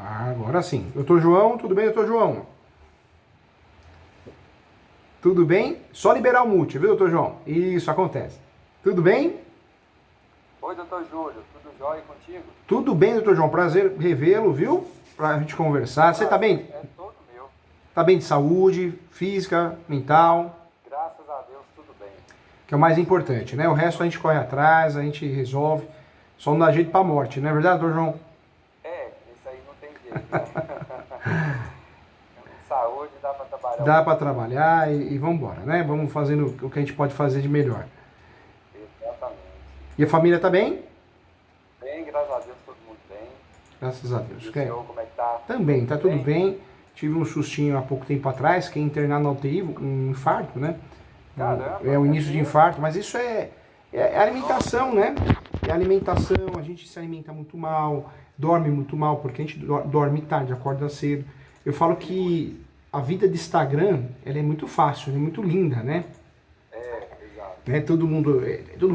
Agora sim. Doutor João, tudo bem, doutor João? Tudo bem? Só liberar o mute, viu, doutor João? Isso acontece. Tudo bem? Oi, doutor Júlio, tudo jóia contigo? Tudo bem, doutor João. Prazer revê-lo, viu? Pra gente conversar. Você tá bem? É todo meu. Tá bem de saúde, física, mental, Graças a Deus, tudo bem. que é o mais importante, né? O resto a gente corre atrás, a gente resolve. Só não dá jeito pra morte, não é verdade, doutor João? Isso aí não tem jeito, né? Saúde, dá pra trabalhar Dá pra trabalhar e vamos embora, né? Vamos fazendo o que a gente pode fazer de melhor. exatamente. E a família tá bem? Bem, graças a Deus, todo mundo bem. Graças a E Deus. o senhor, como é que tá? Também, tá tudo bem. Tive um sustinho há pouco tempo atrás, que é internar na UTI, um infarto, né? Caramba, É o início de mesmo? infarto, mas isso é alimentação, né? É alimentação, a gente se alimenta muito mal, dorme muito mal, porque a gente dorme tarde, acorda cedo. Eu falo que a vida de Instagram, ela é muito fácil, ela é muito linda, né? Exato. Né? Todo mundo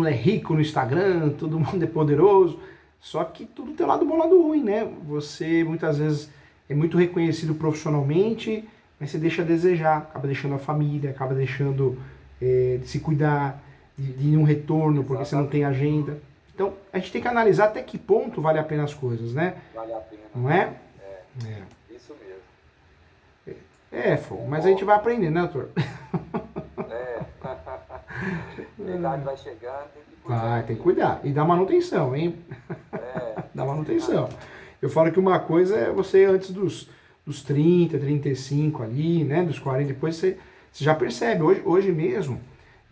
é rico no Instagram, todo mundo é poderoso, só que tudo tem o lado bom e o lado ruim, né? Você muitas vezes é muito reconhecido profissionalmente, mas você deixa a desejar, acaba deixando a família, acaba deixando de se cuidar, de ir um retorno, porque você não tem agenda. Então, a gente tem que analisar até que ponto vale a pena as coisas, né? Vale a pena. Não é? Isso mesmo. Mas a gente vai aprendendo, né, doutor? É. A idade vai chegando, tem que cuidar. Vai, tem que cuidar. E dar manutenção, hein? É, Dá manutenção. Eu falo que uma coisa é você antes dos 30, 35 ali, né? Dos 40, depois você já percebe. Hoje mesmo,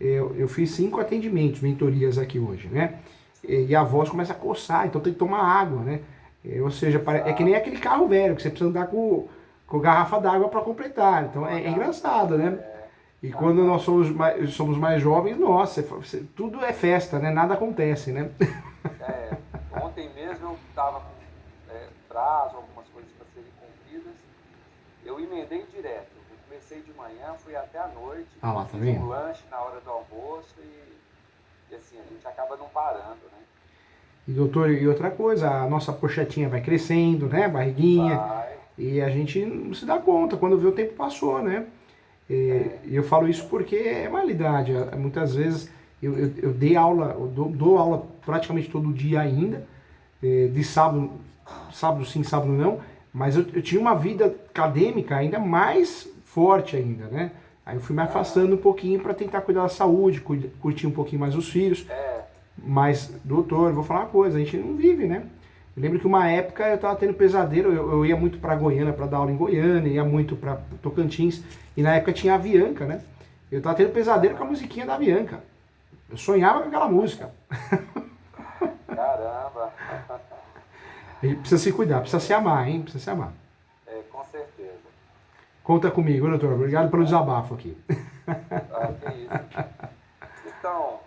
eu fiz 5 atendimentos, mentorias aqui hoje, né? E a voz começa a coçar, então tem que tomar água, né? Ou seja, é que nem aquele carro velho, que você precisa andar com garrafa d'água para completar. Então é engraçado, né? E quando nós somos mais jovens, nossa, tudo é festa, né? Nada acontece, né? Ontem mesmo eu estava com prazo, algumas coisas para serem cumpridas. Eu emendei direto. Eu comecei de manhã, fui até a noite. Ah lá, tá fiz vendo? um lanche na hora do almoço e assim, a gente acaba não parando, né? E doutor, e outra coisa, a nossa pochetinha vai crescendo, né? Barriguinha. Vai. E a gente não se dá conta, quando vê o tempo passou, né? E eu falo isso porque é uma realidade. Muitas vezes eu dei aula, eu dou aula praticamente todo dia ainda, de sábado sim, sábado não, mas eu tinha uma vida acadêmica ainda mais forte ainda, né? Aí eu fui me afastando um pouquinho para tentar cuidar da saúde, curtir um pouquinho mais os filhos. Mas, doutor, vou falar uma coisa, a gente não vive, né? Eu lembro que uma época eu tava tendo pesadelo, eu ia muito pra Goiânia para dar aula em Goiânia, ia muito pra Tocantins, e na época tinha a Avianca, né? Eu tava tendo pesadelo com a musiquinha da Avianca. Eu sonhava com aquela música. Caramba. A gente precisa se cuidar, precisa se amar, hein? Precisa se amar. Com certeza. Conta comigo, doutor. Obrigado pelo desabafo aqui. Que isso. Então,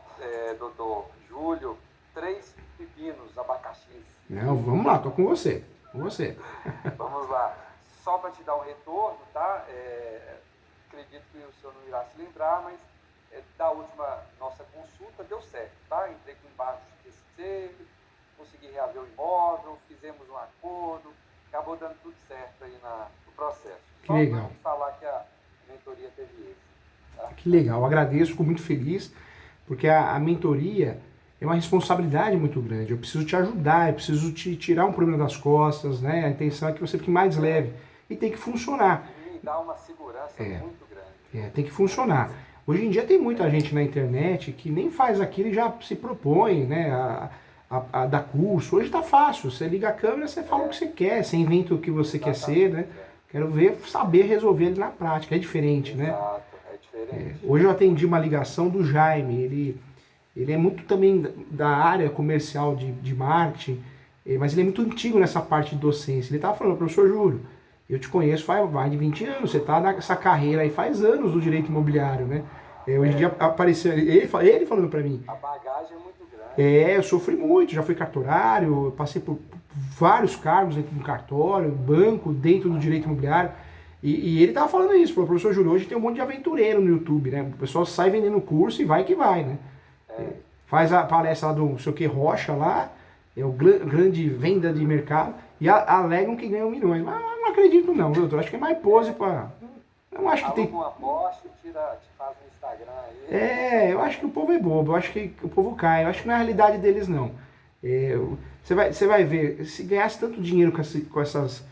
doutor Júlio, 3 pepinos, abacaxis. Não, vamos lá, tô com você. Com você. Vamos lá. Só para te dar um retorno, tá? Acredito que o senhor não irá se lembrar, mas da última nossa consulta deu certo, tá? Entrei com embargo de TCC, consegui reaver o imóvel, fizemos um acordo, acabou dando tudo certo aí no processo. Que legal. Só para falar que a mentoria teve esse. Tá? Que legal, eu agradeço, fico muito feliz, porque a mentoria é uma responsabilidade muito grande. Eu preciso te ajudar, eu preciso te tirar um problema das costas, né? A intenção é que você fique mais leve. E tem que funcionar. E dá uma segurança muito grande. Tem que funcionar. Hoje em dia tem muita gente na internet que nem faz aquilo e já se propõe, né, a dar curso. Hoje tá fácil, você liga a câmera, você fala o que você quer, você inventa o que você quer ser, né? Quero ver, saber resolver ele na prática, é diferente, né? Exato, é diferente. Hoje eu atendi uma ligação do Jaime, ele é muito também da área comercial de marketing, mas ele é muito antigo nessa parte de docência. Ele estava falando, professor Júlio, eu te conheço faz mais de 20 anos, você está nessa carreira aí faz anos do direito imobiliário, né? Hoje em dia apareceu, ele falando para mim. A bagagem é muito grande. Eu sofri muito, já fui cartorário, passei por vários cargos dentro do cartório, banco, dentro do direito imobiliário. E ele tava falando isso, falou, professor Júlio, hoje tem um monte de aventureiro no YouTube, né? O pessoal sai vendendo curso e vai que vai, né? Faz a palestra lá do não sei o que Rocha lá, é o grande venda de mercado, e alegam que ganham milhões. Mas eu não acredito não, viu, doutor? Acho que é mais pose para... Eu acho que tem... Aluga uma Porsche, te faz no Instagram aí. Eu acho que o povo é bobo, eu acho que o povo cai, eu acho que não é a realidade deles não. Você vai ver, se ganhasse tanto dinheiro com essas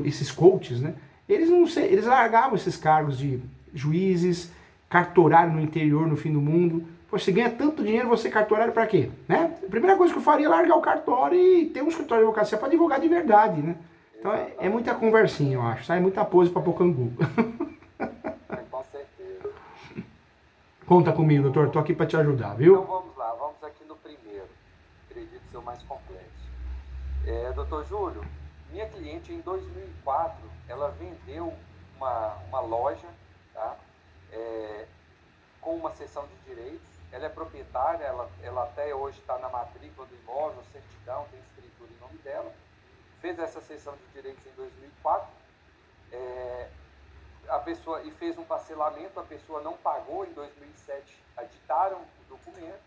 esses coaches, né? Eles não sei, eles largavam esses cargos de juízes, cartorário no interior, no fim do mundo. Pô, você ganha tanto dinheiro, você é cartorário pra quê? Né? A primeira coisa que eu faria é largar o cartório e ter um escritório de advocacia para advogar de verdade, né? Então é muita conversinha, eu acho, sai muita pose pra pôr cangu. Com certeza. Conta comigo, doutor, tô aqui para te ajudar, Então viu? vamos lá, vamos aqui no primeiro. Acredito ser o mais complexo. Doutor Júlio, minha cliente em 2004, ela vendeu uma loja, tá? Com uma seção de direitos. Ela é proprietária, ela até hoje está na matrícula do imóvel, certidão, tem escritura em nome dela. Fez essa seção de direitos em 2004. A pessoa e fez um parcelamento, a pessoa não pagou em 2007, aditaram o documento,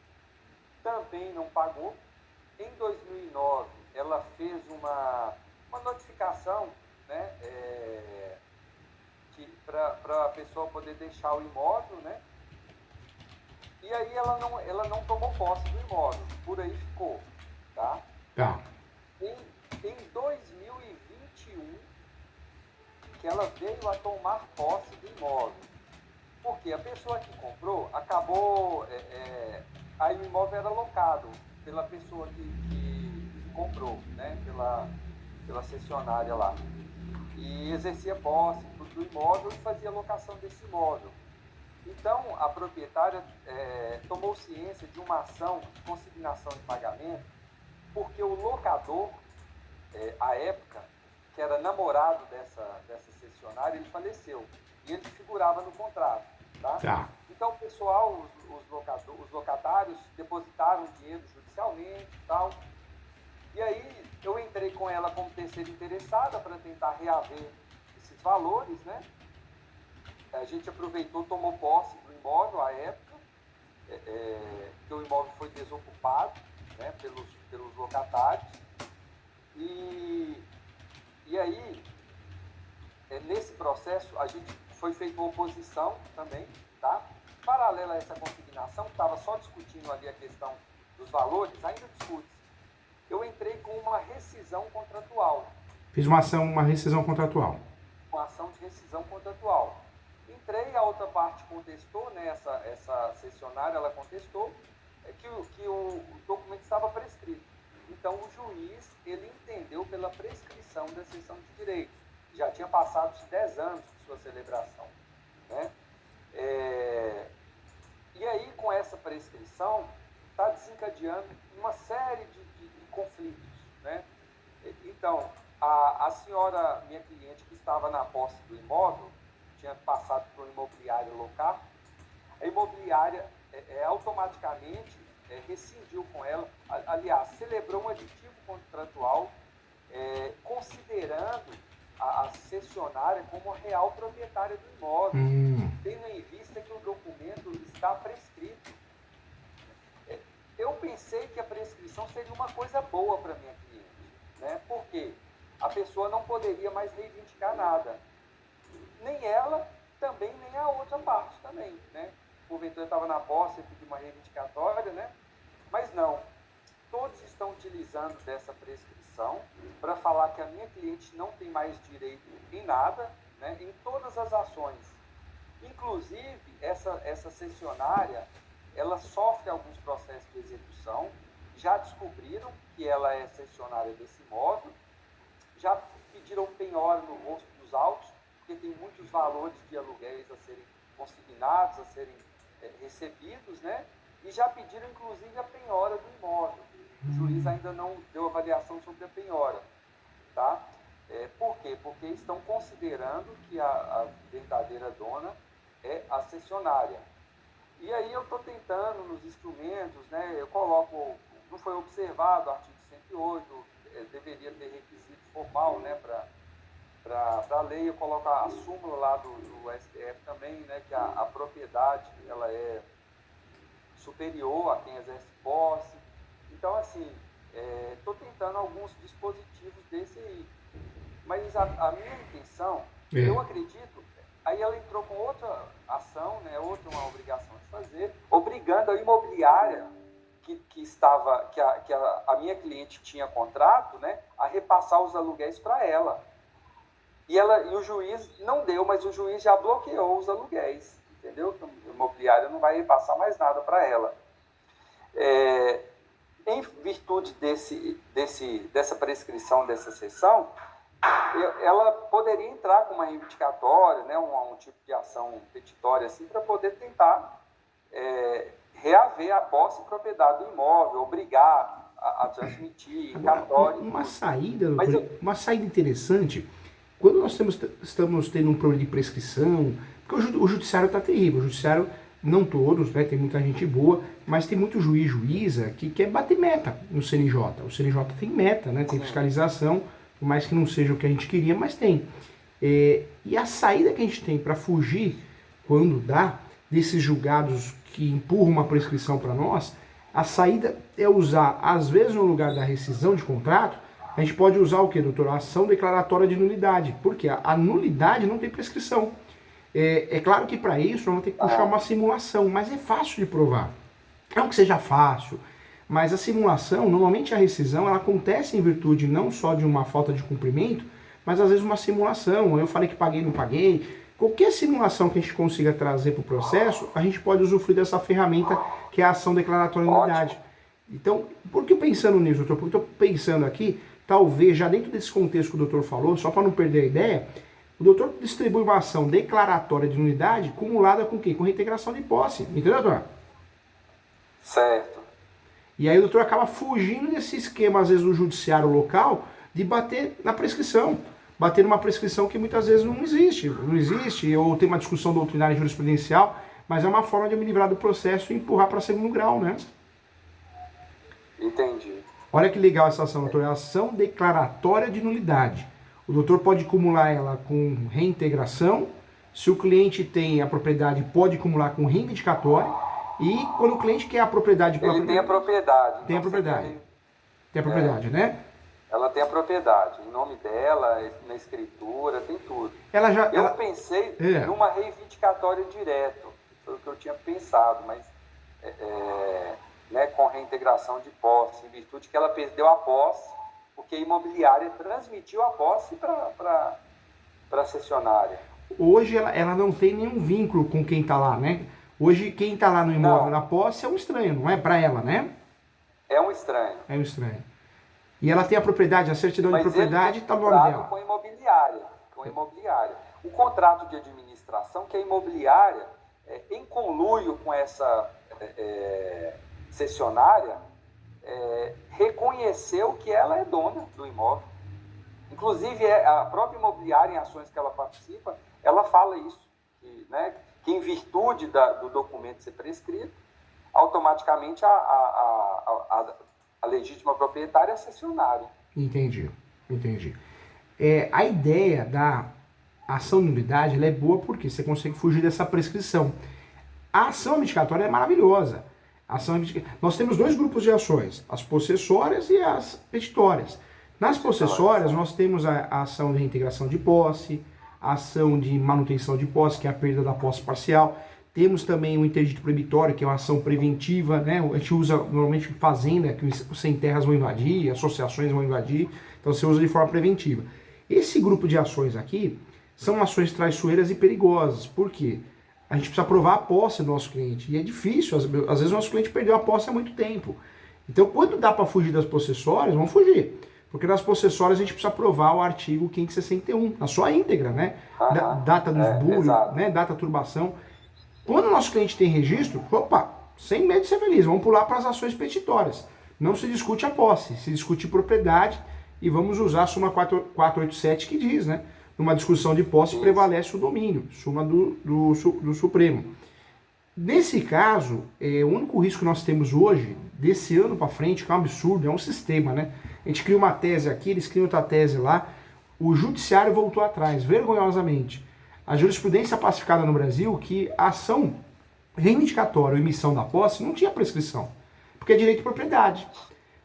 também não pagou. Em 2009, ela fez uma notificação, né, para a pessoa poder deixar o imóvel, né? E aí ela não tomou posse do imóvel, por aí ficou, tá? Tá. Em 2021, que ela veio a tomar posse do imóvel. Porque a pessoa que comprou acabou... aí o imóvel era locado pela pessoa que comprou, né? Pela cessionária lá. E exercia posse do imóvel e fazia locação desse imóvel. Então, a proprietária tomou ciência de uma ação de consignação de pagamento, porque o locador, à época, que era namorado dessa cessionária, ele faleceu. E ele figurava no contrato. Tá? Então, o pessoal, os locatários, depositaram dinheiro judicialmente e tal. E aí, eu entrei com ela como terceira interessada para tentar reaver esses valores, né? A gente aproveitou, tomou posse do imóvel à época, que o imóvel foi desocupado, né, pelos locatários. E aí, nesse processo, a gente foi feita uma oposição também, tá? Paralela a essa consignação, estava só discutindo ali a questão dos valores, ainda discute. Eu entrei com uma rescisão contratual. Fiz uma rescisão contratual. Uma ação de rescisão contratual. Entrei, a outra parte contestou, né, essa cessionária, ela contestou que o documento estava prescrito. Então, o juiz, ele entendeu pela prescrição da cessão de direitos. Já tinha passado 10 anos de sua celebração, né? E aí, com essa prescrição, está desencadeando uma série de conflitos, né? Então, a senhora, minha cliente, que estava na posse do imóvel, tinha passado por uma imobiliária local, a imobiliária automaticamente rescindiu com ela, aliás, celebrou um aditivo contratual, considerando a cessionária como a real proprietária do imóvel, tendo em vista que o documento está prescrito. Eu pensei que a prescrição seria uma coisa boa para minha cliente, né? Porque a pessoa não poderia mais reivindicar nada. Nem ela, também nem a outra parte também, né? Porventura estava na posse, pediu uma reivindicatória, né? Mas não. Todos estão utilizando dessa prescrição para falar que a minha cliente não tem mais direito em nada, né? Em todas as ações. Inclusive, essa cessionária, ela sofre alguns processos de execução, já descobriram que ela é cessionária desse imóvel, já pediram penhora no rosto dos autos, porque tem muitos valores de aluguéis a serem consignados, a serem recebidos, né? E já pediram, inclusive, a penhora do imóvel. O juiz ainda não deu avaliação sobre a penhora, tá? Por quê? Porque estão considerando que a verdadeira dona é a cessionária. E aí eu estou tentando, nos instrumentos, né? Eu coloco, não foi observado o artigo 108, deveria ter requisito formal, né? Para a lei, eu coloco a súmula lá do STF também, né? Que a propriedade, ela é superior a quem exerce posse. Então, assim, estou tentando alguns dispositivos desse aí. Mas a minha intenção, eu acredito, aí ela entrou com outra ação, né, uma obrigação de fazer, obrigando a imobiliária que a minha cliente tinha contrato, né, a repassar os aluguéis para ela. E o juiz não deu, mas o juiz já bloqueou os aluguéis, entendeu? Então, a imobiliária não vai repassar mais nada para ela. Em virtude dessa prescrição dessa sessão, ela poderia entrar com uma reivindicatória, né, um tipo de ação petitória assim, para poder tentar reaver a posse e propriedade do imóvel, obrigar a transmitir, cartório. Uma saída, doutor, uma saída interessante, quando nós estamos tendo um problema de prescrição, porque o judiciário está terrível, o judiciário, não todos, né, tem muita gente boa, mas tem muito juiz, juíza que quer bater meta no CNJ. O CNJ tem meta, né, tem fiscalização, por mais que não seja o que a gente queria, mas tem. E a saída que a gente tem para fugir, quando dá, desses julgados que empurram uma prescrição para nós, a saída é usar, às vezes no lugar da rescisão de contrato, a gente pode usar o que, doutor? A ação declaratória de nulidade. Porque a nulidade não tem prescrição. É claro que para isso nós vamos ter que puxar uma simulação, mas é fácil de provar. Não que seja fácil, mas a simulação, normalmente a rescisão, ela acontece em virtude não só de uma falta de cumprimento, mas às vezes uma simulação. Eu falei que paguei, não paguei. Qualquer simulação que a gente consiga trazer para o processo, a gente pode usufruir dessa ferramenta que é a ação declaratória de nulidade. Então, por que pensando nisso, doutor? Porque eu estou pensando aqui, talvez, já dentro desse contexto que o doutor falou, só para não perder a ideia, o doutor distribui uma ação declaratória de nulidade cumulada com o quê? Com reintegração de posse. Entendeu, doutor? Certo. E aí o doutor acaba fugindo desse esquema, às vezes, do judiciário local, de bater na prescrição. Bater numa prescrição que muitas vezes não existe, ou tem uma discussão doutrinária e jurisprudencial, mas é uma forma de eu me livrar do processo e empurrar para segundo grau, né? Entendi. Olha que legal essa ação, doutor. É a ação declaratória de nulidade. O doutor pode acumular ela com reintegração. Se o cliente tem a propriedade, pode acumular com reivindicatória. E quando o cliente quer a propriedade... Ele tem a propriedade. Tem a propriedade. Tem a propriedade, né? Ela tem a propriedade. Em nome dela, na escritura, tem tudo. Eu pensei numa reivindicatória direto. Foi o que eu tinha pensado, mas... né, com reintegração de posse, em virtude que ela perdeu a posse, porque a imobiliária transmitiu a posse para a cessionária. Hoje ela não tem nenhum vínculo com quem está lá, né? Hoje quem está lá no imóvel, na posse, é um estranho, não é para ela, né? É um estranho. É um estranho. E ela tem a propriedade, a certidão de propriedade está no nome dela. Com a imobiliária. O contrato de administração, que a imobiliária, em conluio com essa... cessionária, reconheceu que ela é dona do imóvel. Inclusive, a própria imobiliária, em ações que ela participa, ela fala isso, que em virtude do documento ser prescrito, automaticamente a legítima proprietária é a cessionária. Entendi. A ideia da ação de nulidade ela é boa porque você consegue fugir dessa prescrição. A ação mitigatória é maravilhosa. Nós temos dois grupos de ações, as possessórias e as petitórias. Nas possessórias, nós temos a ação de reintegração de posse, a ação de manutenção de posse, que é a perda da posse parcial. Temos também o interdito proibitório, que é uma ação preventiva, né? A gente usa normalmente fazenda, que os sem terras vão invadir, associações vão invadir, então você usa de forma preventiva. Esse grupo de ações aqui são ações traiçoeiras e perigosas. Por quê? A gente precisa provar a posse do nosso cliente. E é difícil, às vezes o nosso cliente perdeu a posse há muito tempo. Então, quando dá para fugir das possessórias, vamos fugir. Porque nas possessórias a gente precisa provar o artigo 561, na sua íntegra, né? Data do esbulho, né? Data turbação. Quando o nosso cliente tem registro, sem medo de ser feliz, vamos pular para as ações petitórias. Não se discute a posse, se discute propriedade e vamos usar a súmula 487 que diz, né? Numa discussão de posse prevalece o domínio, súmula do Supremo. Nesse caso, o único risco que nós temos hoje, desse ano para frente, que é um absurdo, é um sistema, né? A gente cria uma tese aqui, eles criam outra tese lá, o judiciário voltou atrás, vergonhosamente. A jurisprudência pacificada no Brasil que a ação reivindicatória ou emissão da posse não tinha prescrição, porque é direito de propriedade.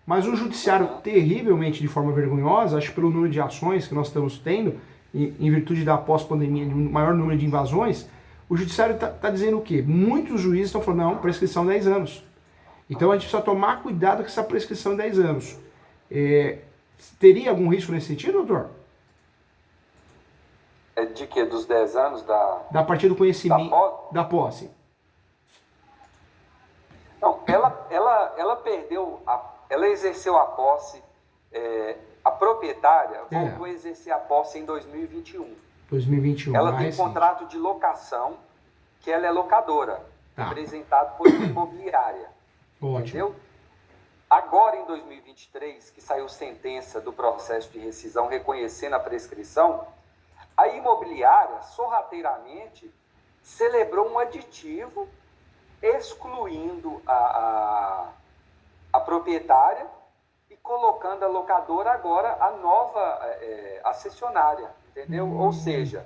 Mas o judiciário, terrivelmente, de forma vergonhosa, acho que pelo número de ações que nós estamos tendo, em virtude da pós-pandemia, de um maior número de invasões, o judiciário está dizendo o quê? Muitos juízes estão falando, não, prescrição 10 anos. Então a gente precisa tomar cuidado com essa prescrição de 10 anos. Teria algum risco nesse sentido, doutor? De quê? Dos 10 anos da partir do conhecimento da posse. Não, ela perdeu, ela exerceu a posse, a proprietária voltou a exercer a posse em 2021. 2021. Ela tem contrato de locação, que ela é locadora, representado por uma imobiliária. Ótimo. Entendeu? Agora, em 2023, que saiu sentença do processo de rescisão reconhecendo a prescrição, a imobiliária, sorrateiramente, celebrou um aditivo excluindo a proprietária e colocando a locadora agora a nova acessionária, entendeu? Ou seja,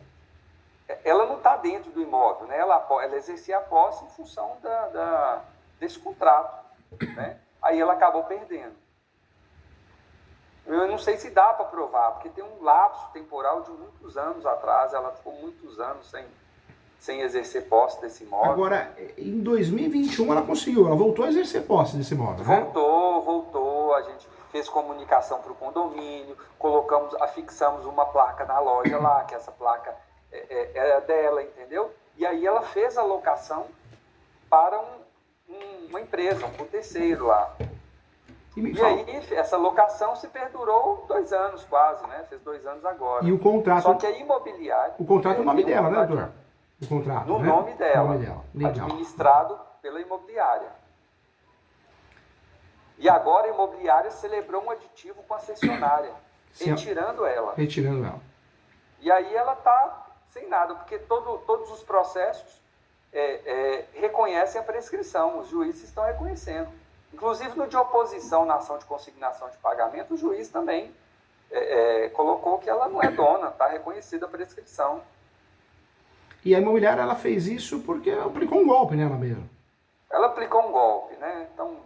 ela não está dentro do imóvel, né? Ela exercia a posse em função desse contrato, né? Aí ela acabou perdendo. Eu não sei se dá para provar, porque tem um lapso temporal de muitos anos atrás, ela ficou muitos anos sem exercer posse desse imóvel. Agora, em 2021 ela conseguiu, ela voltou a exercer posse desse imóvel, né? Voltou, a gente fez comunicação para o condomínio, afixamos uma placa na loja lá, que essa placa era dela, entendeu? E aí ela fez a locação para uma empresa, um terceiro lá. E aí, essa locação se perdurou 2 anos quase, né? Fez 2 anos agora. E o contrato... Só que a imobiliária... O contrato é o nome dela, né, doutor? O contrato, no né? nome dela. Legal. Administrado pela imobiliária. E agora a imobiliária celebrou um aditivo com a cessionária, retirando ela. E aí ela está sem nada, porque todos os processos reconhecem a prescrição, os juízes estão reconhecendo. Inclusive no de oposição na ação de consignação de pagamento, o juiz também colocou que ela não é dona, está reconhecida a prescrição. E a imobiliária ela fez isso porque ela aplicou um golpe nela mesmo. Ela aplicou um golpe, né? Então,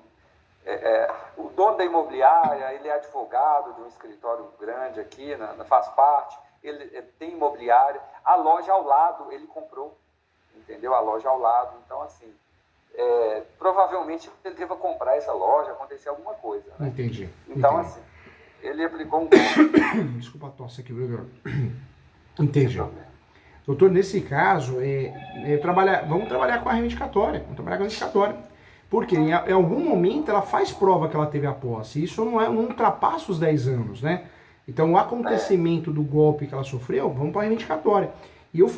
o dono da imobiliária, ele é advogado de um escritório grande aqui, faz parte, ele tem imobiliária, a loja ao lado ele comprou, entendeu? A loja ao lado, então assim, provavelmente ele deva comprar essa loja, acontecer alguma coisa. Né? Entendi. Então assim, ele aplicou um golpe. Desculpa a tosse aqui, viu, doutor? Entendi. Doutor, nesse caso, vamos trabalhar com a reivindicatória. Porque em algum momento ela faz prova que ela teve a posse. Isso não ultrapassa os 10 anos, né? Então o acontecimento do golpe que ela sofreu, vamos para a reivindicatória. E eu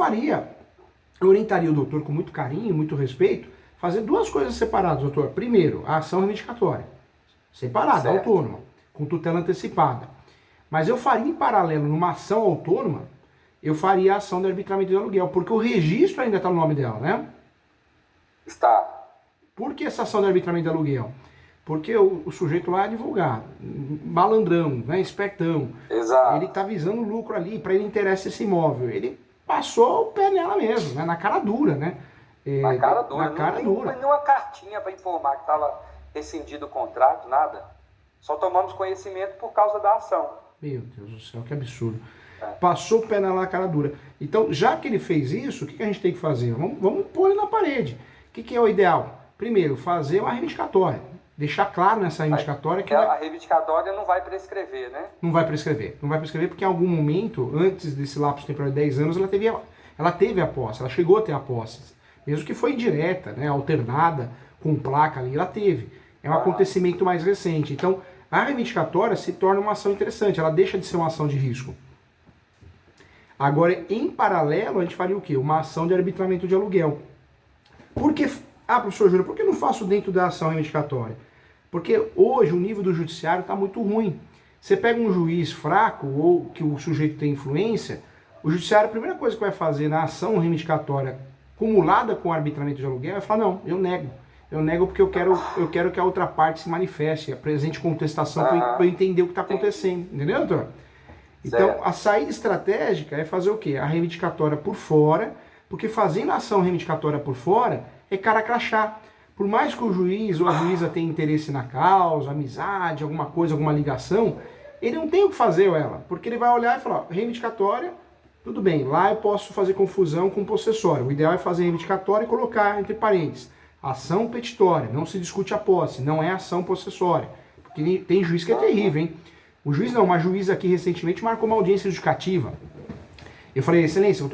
orientaria o doutor com muito carinho, muito respeito, fazer 2 coisas separadas, doutor. Primeiro, a ação reivindicatória. Separada, autônoma, com tutela antecipada. Mas eu faria em paralelo, numa ação autônoma, eu faria a ação de arbitramento de aluguel, porque o registro ainda está no nome dela, né? Está. Por que essa ação de arbitramento de aluguel? Porque o sujeito lá é advogado, malandrão, né, espertão. Exato. Ele está visando lucro ali, para ele interessa esse imóvel. Ele passou o pé nela mesmo, né, na cara dura, né? Na cara dura. Não tem nenhuma cartinha para informar que estava rescindido o contrato, nada. Só tomamos conhecimento por causa da ação. Meu Deus do céu, que absurdo. Passou o pé na cara dura. Então, já que ele fez isso, o que a gente tem que fazer? Vamos pôr ele na parede. O que é o ideal? Primeiro, fazer uma reivindicatória. Deixar claro nessa reivindicatória que... A reivindicatória não vai prescrever, né? Não vai prescrever. Não vai prescrever porque em algum momento, antes desse lapso temporal de 10 anos, ela teve a posse. Ela chegou a ter a posse. Mesmo que foi indireta, né, alternada, com placa ali, ela teve. É um acontecimento mais recente. Então, a reivindicatória se torna uma ação interessante. Ela deixa de ser uma ação de risco. Agora, em paralelo, a gente faria o quê? Uma ação de arbitramento de aluguel. Por que... professor Júnior, por que eu não faço dentro da ação reivindicatória? Porque hoje o nível do judiciário está muito ruim. Você pega um juiz fraco ou que o sujeito tem influência, o judiciário, a primeira coisa que vai fazer na ação reivindicatória acumulada com o arbitramento de aluguel é falar, não, eu nego. Eu nego porque eu quero que a outra parte se manifeste, apresente contestação para eu entender o que está acontecendo. Entendeu, doutor? Então, a saída estratégica é fazer o quê? A reivindicatória por fora, porque fazendo a ação reivindicatória por fora é cara crachá. por mais que o juiz ou a juíza tenha interesse na causa, amizade, alguma coisa, alguma ligação, ele não tem o que fazer, ela, porque ele vai olhar e falar, ó, reivindicatória, tudo bem, lá eu posso fazer confusão com o possessório. O ideal é fazer reivindicatória e colocar entre parênteses, ação petitória, não se discute a posse, não é ação possessória. Porque tem juiz que é terrível, hein? O juiz não, uma juíza aqui recentemente marcou uma audiência judicativa. Eu falei, excelência,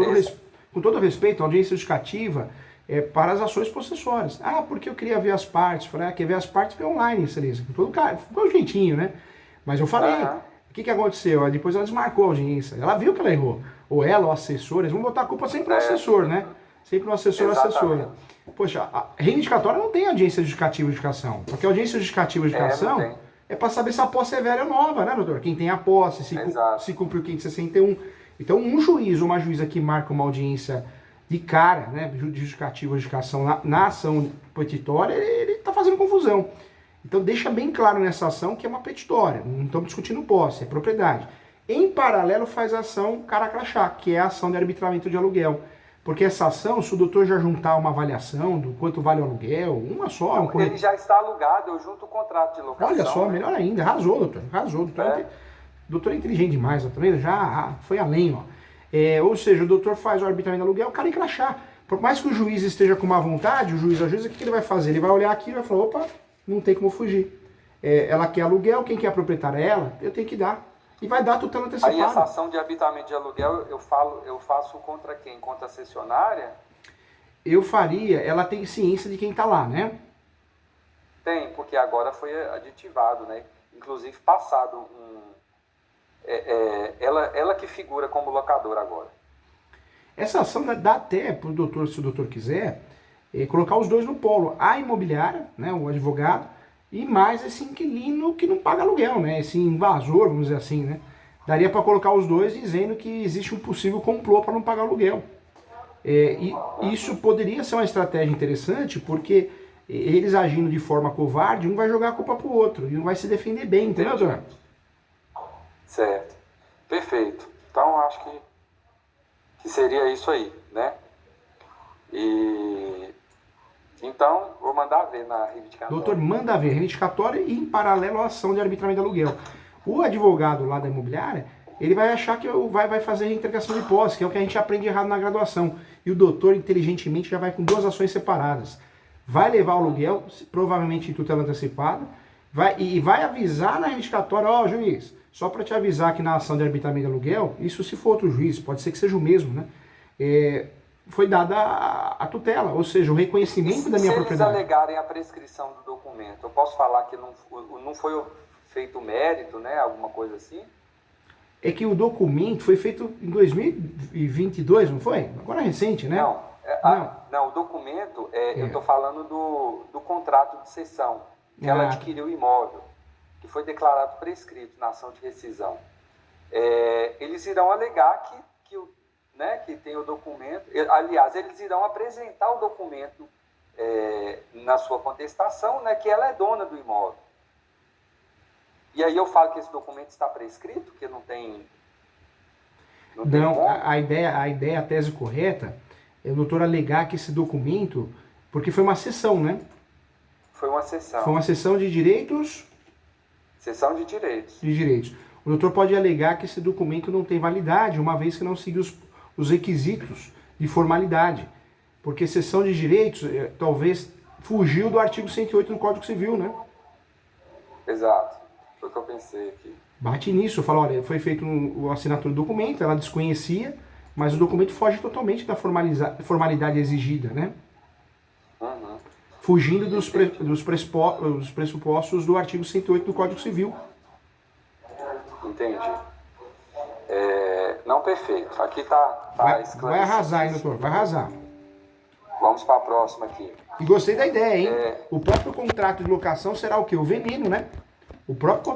com todo respeito, a audiência judicativa é para as ações possessórias. Ah, porque eu queria ver as partes. Eu falei, quer ver as partes? Vê online, excelência. Com todo cara, ficou jeitinho, né? Mas eu falei, o que aconteceu? Depois ela desmarcou a audiência. Ela viu que ela errou. Ou ela, ou assessor, eles vão botar a culpa sempre no assessor, né? Sempre no assessor ou assessora. Poxa, a reivindicatória não tem audiência judicativa de educação. Porque a audiência judicativa de educação é para saber se a posse é velha ou nova, né, doutor? Quem tem a posse, se cumpriu o 561. Então, um juiz ou uma juíza que marca uma audiência de cara, né, judicativa ou educação na ação petitória, ele está fazendo confusão. Então, deixa bem claro nessa ação que é uma petitória. Não estamos discutindo posse, é propriedade. Em paralelo, faz a ação cara-crachá, que é a ação de arbitramento de aluguel. Porque essa ação, se o doutor já juntar uma avaliação do quanto vale o aluguel, uma só... Não, ele já está alugado, eu junto o contrato de locação. Olha só, melhor ainda, arrasou, doutor, arrasou. Doutor é inteligente demais, doutor, já foi além, ó. Ou seja, o doutor faz o arbitramento de aluguel, o cara encrachar. Por mais que o juiz esteja com má vontade, o juiz, a juíza, o que ele vai fazer? Ele vai olhar aqui e vai falar, opa, não tem como fugir. Ela quer aluguel, quem quer proprietária é ela, eu tenho que dar. E vai dar tutela antecipada. Aí essa ação de arbitramento de aluguel, eu faço contra quem? Contra a cessionária? Eu faria, ela tem ciência de quem está lá, né? Tem, porque agora foi aditivado, né? Inclusive passado ela que figura como locadora agora. Essa ação dá até para o doutor, se o doutor quiser, colocar os dois no polo. A imobiliária, né, o advogado, e mais esse inquilino que não paga aluguel, né? Esse invasor, vamos dizer assim, né? Daria para colocar os dois dizendo que existe um possível complô para não pagar aluguel. E isso poderia ser uma estratégia interessante, porque eles agindo de forma covarde, um vai jogar a culpa pro outro e não vai se defender bem, entendeu, doutor? Certo. Perfeito. Então, acho que seria isso aí, né? Então, vou mandar ver na reivindicatória. Doutor, manda ver, reivindicatória e em paralelo a ação de arbitramento de aluguel. O advogado lá da imobiliária, ele vai achar que vai fazer reintegração de posse, que é o que a gente aprende errado na graduação. E o doutor, inteligentemente, já vai com duas ações separadas. Vai levar o aluguel, provavelmente em tutela antecipada, vai avisar na reivindicatória, ó, juiz, só para te avisar que na ação de arbitramento de aluguel, isso se for outro juiz, pode ser que seja o mesmo, né? Foi dada a tutela, ou seja, o reconhecimento da minha propriedade. Se eles alegarem a prescrição do documento, eu posso falar que não foi feito mérito, né? Alguma coisa assim? É que o documento foi feito em 2022, não foi? Agora é recente, né? Não, o documento, eu estou falando do contrato de cessão, que ela adquiriu o imóvel, que foi declarado prescrito na ação de rescisão. Eles irão alegar que tem o documento, aliás, eles irão apresentar o documento na sua contestação, né, que ela é dona do imóvel. E aí eu falo que esse documento está prescrito, que não tem... Não, a ideia, a tese correta é o doutor alegar que esse documento, porque foi uma cessão, né? Foi uma cessão. Foi uma cessão de direitos? Cessão de direitos. De direitos. O doutor pode alegar que esse documento não tem validade, uma vez que não seguiu os requisitos de formalidade. Porque cessão de direitos talvez fugiu do artigo 108 do Código Civil, né? Exato. Foi o que eu pensei aqui. Bate nisso, fala, olha, foi feito a assinatura do documento, ela desconhecia, mas o documento foge totalmente da formalidade exigida, né? Uhum. Fugindo dos pressupostos do artigo 108 do Código Civil. Entendi. Não, perfeito. Aqui tá esclarecido. Vai arrasar, hein, doutor? Vai arrasar. Vamos para a próxima aqui. E gostei da ideia, hein? O próprio contrato de locação será o quê? O veneno, né? O próprio